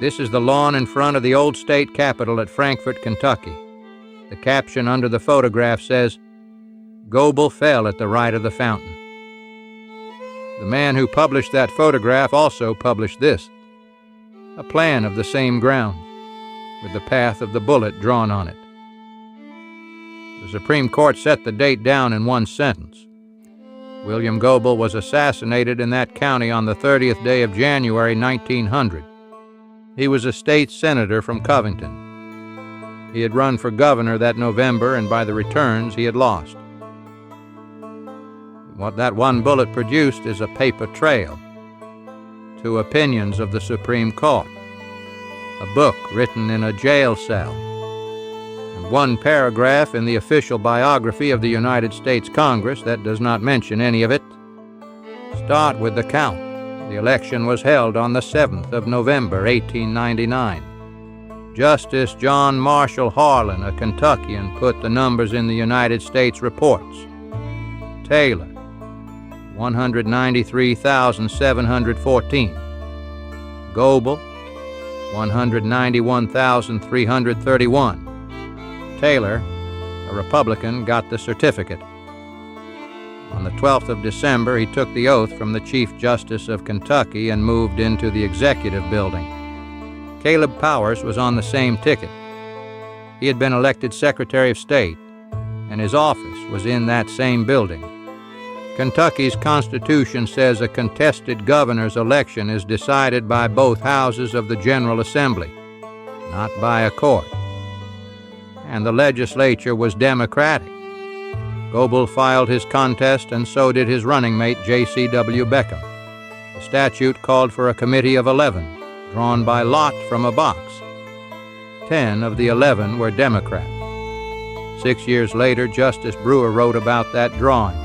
This is the lawn in front of the old state capitol at Frankfort, Kentucky. The caption under the photograph says, "Goebel fell at the right of the fountain." The man who published that photograph also published this, a plan of the same grounds, with the path of the bullet drawn on it. The Supreme Court set the date down in one sentence. William Goebel was assassinated in that county on the 30th day of January, 1900. He was a state senator from Covington. He had run for governor that November, and by the returns he had lost. What that one bullet produced is a paper trail, 2 opinions of the Supreme Court, a book written in a jail cell, and 1 paragraph in the official biography of the United States Congress that does not mention any of it. Start with the count. The election was held on the 7th of November, 1899. Justice John Marshall Harlan, a Kentuckian, put the numbers in the United States reports. Taylor, 193,714. Goebel, 191,331. Taylor, a Republican, got the certificate. On the 12th of December, he took the oath from the Chief Justice of Kentucky and moved into the Executive Building. Caleb Powers was on the same ticket. He had been elected Secretary of State, and his office was in that same building. Kentucky's Constitution says a contested governor's election is decided by both houses of the General Assembly, not by a court. And the legislature was Democratic. Goebel filed his contest, and so did his running mate, J.C.W. Beckham. The statute called for a committee of 11, drawn by lot from a box. 10 of the 11 were Democrat. 6 years later, Justice Brewer wrote about that drawing.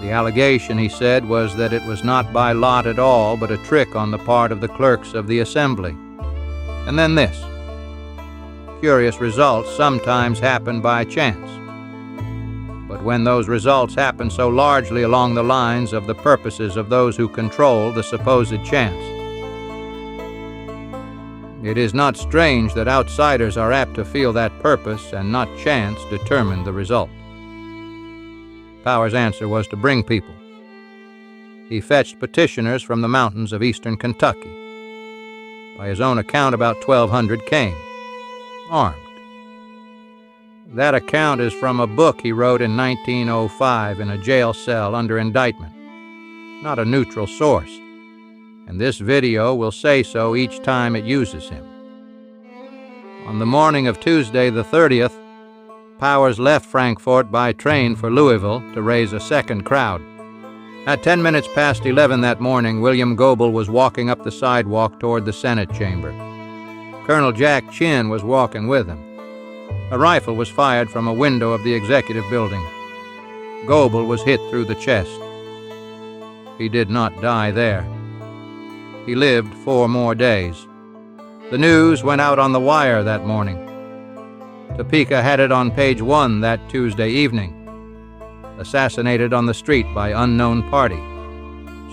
The allegation, he said, was that it was not by lot at all, but a trick on the part of the clerks of the Assembly. And then this. Curious results sometimes happen by chance. But when those results happen so largely along the lines of the purposes of those who control the supposed chance, it is not strange that outsiders are apt to feel that purpose and not chance determined the result. Powers' answer was to bring people. He fetched petitioners from the mountains of eastern Kentucky. By his own account, about 1,200 came, armed. That account is from a book he wrote in 1905 in a jail cell under indictment, not a neutral source, and this video will say so each time it uses him. On the morning of Tuesday the 30th, Powers left Frankfort by train for Louisville to raise a second crowd. At 10 minutes past 11 that morning, William Goebel was walking up the sidewalk toward the Senate chamber. Colonel Jack Chinn was walking with him. A rifle was fired from a window of the Executive Building. Goebel was hit through the chest. He did not die there. He lived 4 more days. The news went out on the wire that morning. Topeka had it on page 1 that Tuesday evening. Assassinated on the street by unknown party.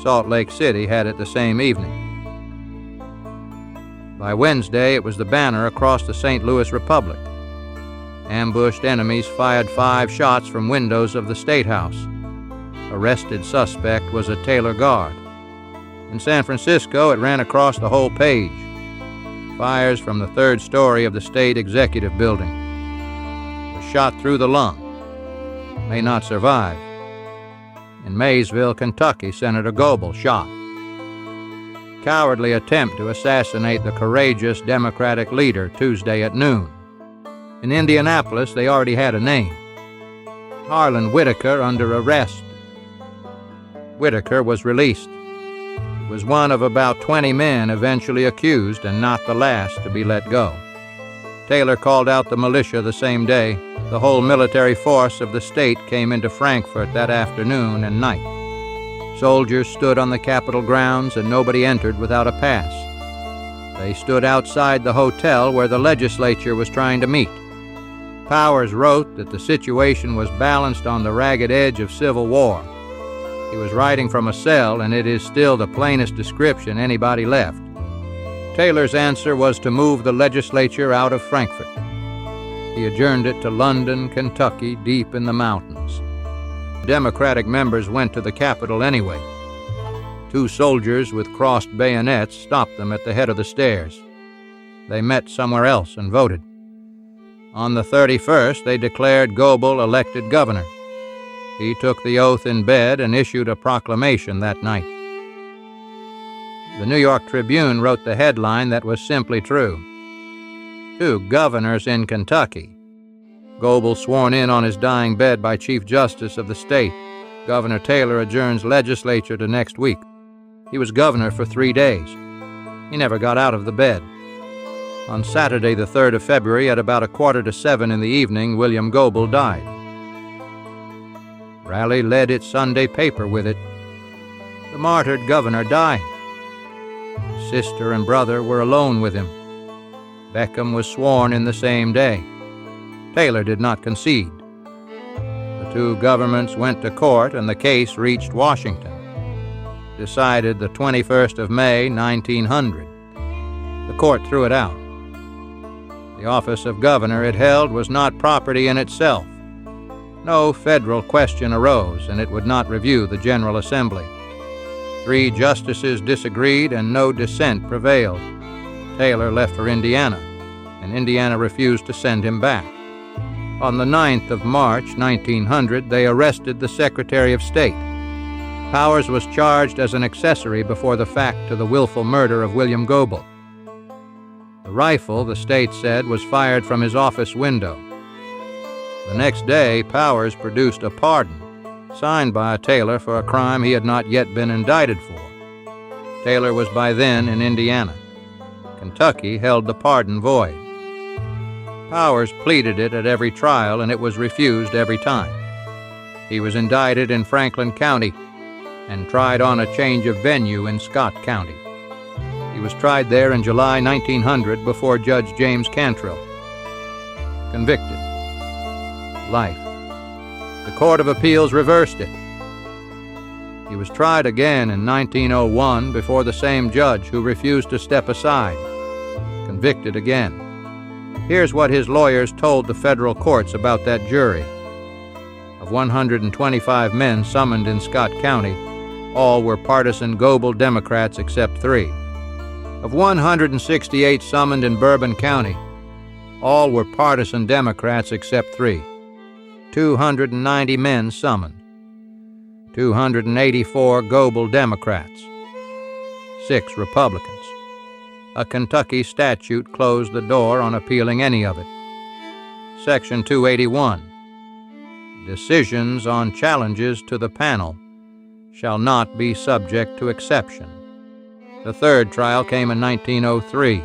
Salt Lake City had it the same evening. By Wednesday, it was the banner across the St. Louis Republic. Ambushed enemies fired 5 shots from windows of the State House. Arrested suspect was a Taylor guard. In San Francisco, it ran across the whole page. Fires from the 3rd story of the State Executive Building. Was shot through the lung. May not survive. In Maysville, Kentucky, Senator Goebel shot. Cowardly attempt to assassinate the courageous Democratic leader Tuesday at noon. In Indianapolis, they already had a name. Harlan Whitaker under arrest. Whitaker was released. He was one of about 20 men eventually accused and not the last to be let go. Taylor called out the militia the same day. The whole military force of the state came into Frankfort that afternoon and night. Soldiers stood on the Capitol grounds and nobody entered without a pass. They stood outside the hotel where the legislature was trying to meet. Powers wrote that the situation was balanced on the ragged edge of civil war. He was writing from a cell, and it is still the plainest description anybody left. Taylor's answer was to move the legislature out of Frankfort. He adjourned it to London, Kentucky, deep in the mountains. Democratic members went to the Capitol anyway. 2 soldiers with crossed bayonets stopped them at the head of the stairs. They met somewhere else and voted. On the 31st, they declared Goebel elected governor. He took the oath in bed and issued a proclamation that night. The New York Tribune wrote the headline that was simply true. 2 governors in Kentucky. Goebel sworn in on his dying bed by Chief Justice of the state. Governor Taylor adjourns legislature to next week. He was governor for 3 days. He never got out of the bed. On Saturday, the 3rd of February, at about 6:45 in the evening, William Goebel died. Raleigh led its Sunday paper with it. The martyred governor died. His sister and brother were alone with him. Beckham was sworn in the same day. Taylor did not concede. The 2 governments went to court, and the case reached Washington. Decided the 21st of May, 1900. The court threw it out. The office of governor, it held, was not property in itself. No federal question arose, and it would not review the General Assembly. 3 justices disagreed, and no dissent prevailed. Taylor left for Indiana, and Indiana refused to send him back. On the 9th of March, 1900, they arrested the Secretary of State. Powers was charged as an accessory before the fact to the willful murder of William Goebel. The rifle, the state said, was fired from his office window. The next day, Powers produced a pardon, signed by Taylor for a crime he had not yet been indicted for. Taylor was by then in Indiana. Kentucky held the pardon void. Powers pleaded it at every trial, and it was refused every time. He was indicted in Franklin County and tried on a change of venue in Scott County. He was tried there in July 1900 before Judge James Cantrill. Convicted. Life. The Court of Appeals reversed it. He was tried again in 1901 before the same judge who refused to step aside. Convicted again. Here's what his lawyers told the federal courts about that jury. Of 125 men summoned in Scott County, all were partisan Goebel Democrats except 3. Of 168 summoned in Bourbon County, all were partisan Democrats except 3. 290 men summoned. 284 Goebel Democrats. 6 Republicans. A Kentucky statute closed the door on appealing any of it. Section 281. Decisions on challenges to the panel shall not be subject to exception. The 3rd trial came in 1903.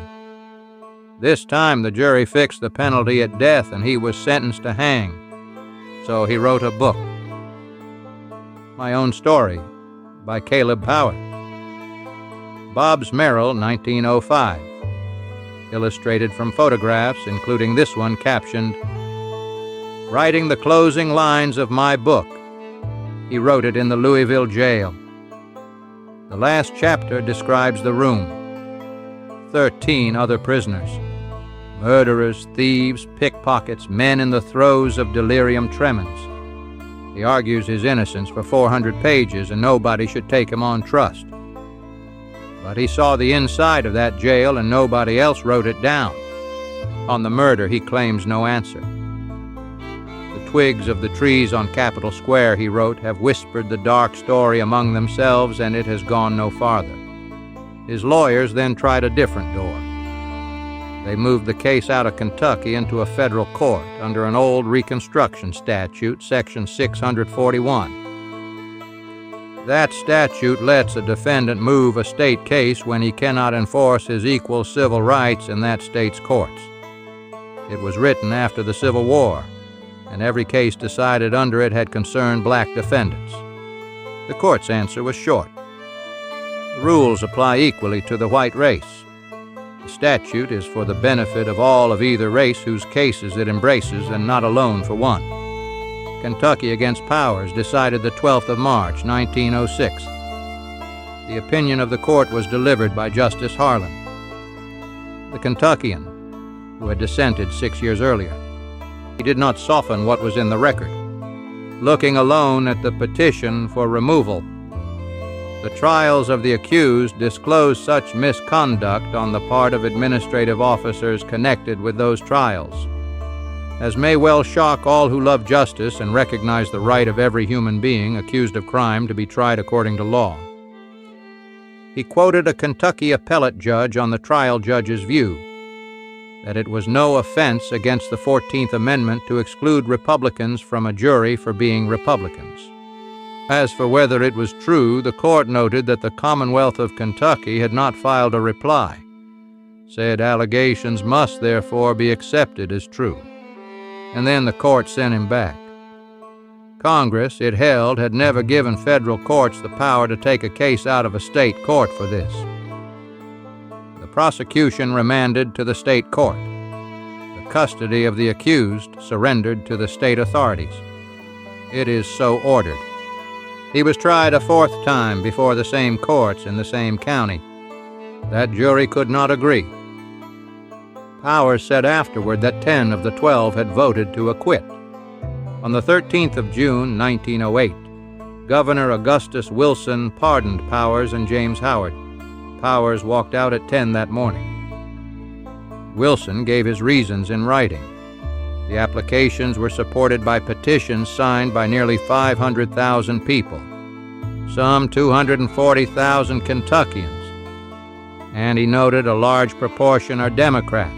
This time the jury fixed the penalty at death, and he was sentenced to hang. So he wrote a book. My Own Story by Caleb Powers. Bob's Merrill, 1905. Illustrated from photographs, including this one captioned, "Writing the closing lines of my book." He wrote it in the Louisville jail. The last chapter describes the room. 13 other prisoners. Murderers, thieves, pickpockets, men in the throes of delirium tremens. He argues his innocence for 400 pages, and nobody should take him on trust. But he saw the inside of that jail, and nobody else wrote it down. On the murder, he claims no answer. The twigs of the trees on Capitol Square, he wrote, have whispered the dark story among themselves, and it has gone no farther. His lawyers then tried a different door. They moved the case out of Kentucky into a federal court under an old Reconstruction statute, Section 641. That statute lets a defendant move a state case when he cannot enforce his equal civil rights in that state's courts. It was written after the Civil War, and every case decided under it had concerned black defendants. The court's answer was short. The rules apply equally to the white race. The statute is for the benefit of all of either race whose cases it embraces, and not alone for one. Kentucky against Powers, decided the 12th of March, 1906. The opinion of the court was delivered by Justice Harlan. the Kentuckian, who had dissented 6 years earlier. He did not soften what was in the record. Looking alone at the petition for removal, the trials of the accused disclose such misconduct on the part of administrative officers connected with those trials as may well shock all who love justice and recognize the right of every human being accused of crime to be tried according to law. He quoted a Kentucky appellate judge on the trial judge's view that it was no offense against the 14th Amendment to exclude Republicans from a jury for being Republicans. As for whether it was true, the court noted that the Commonwealth of Kentucky had not filed a reply. Said allegations must therefore be accepted as true. And then the court sent him back. Congress, it held, had never given federal courts the power to take a case out of a state court for this. The prosecution remanded to the state court. The custody of the accused surrendered to the state authorities. It is so ordered. He was tried a fourth time before the same courts in the same county. That jury could not agree. Powers said afterward that 10 of the 12 had voted to acquit. On the 13th of June, 1908, Governor Augustus Willson pardoned Powers and James Howard. Powers walked out at 10 that morning. Willson gave his reasons in writing. The applications were supported by petitions signed by nearly 500,000 people, some 240,000 Kentuckians, and he noted a large proportion are Democrats.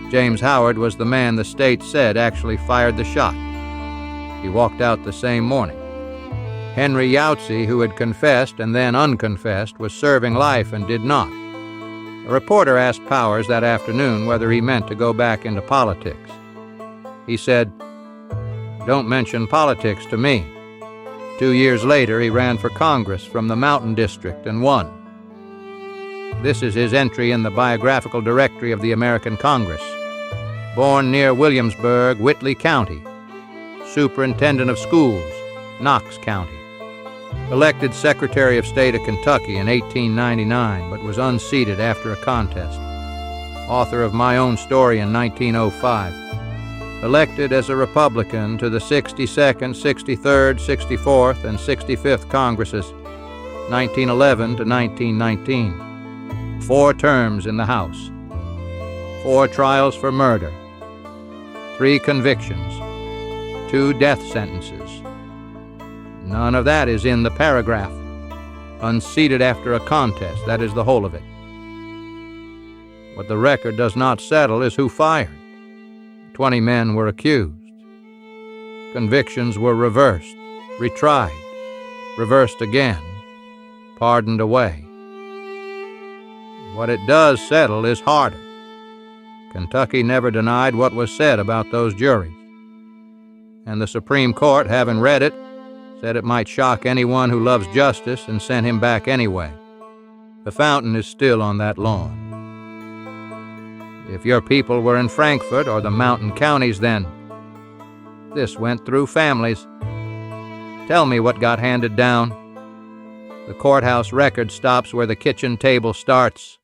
James Howard was the man the state said actually fired the shot. He walked out the same morning. Henry Yahtzee, who had confessed and then unconfessed, was serving life and did not. A reporter asked Powers that afternoon whether he meant to go back into politics. He said, "Don't mention politics to me." 2 years later, he ran for Congress from the Mountain District and won. This is his entry in the biographical directory of the American Congress. Born near Williamsburg, Whitley County. Superintendent of Schools, Knox County. Elected Secretary of State of Kentucky in 1899, but was unseated after a contest. Author of My Own Story in 1905. Elected as a Republican to the 62nd, 63rd, 64th, and 65th Congresses, 1911 to 1919. 4 terms in the House. 4 trials for murder. 3 convictions. 2 death sentences. None of that is in the paragraph. Unseated after a contest, that is the whole of it. What the record does not settle is who fired. 20 men were accused. Convictions were reversed, retried, reversed again, pardoned away. What it does settle is harder. Kentucky never denied what was said about those juries. And the Supreme Court, having read it, said it might shock anyone who loves justice and sent him back anyway. The fountain is still on that lawn. If your people were in Frankfort or the mountain counties then, this went through families. Tell me what got handed down. The courthouse record stops where the kitchen table starts.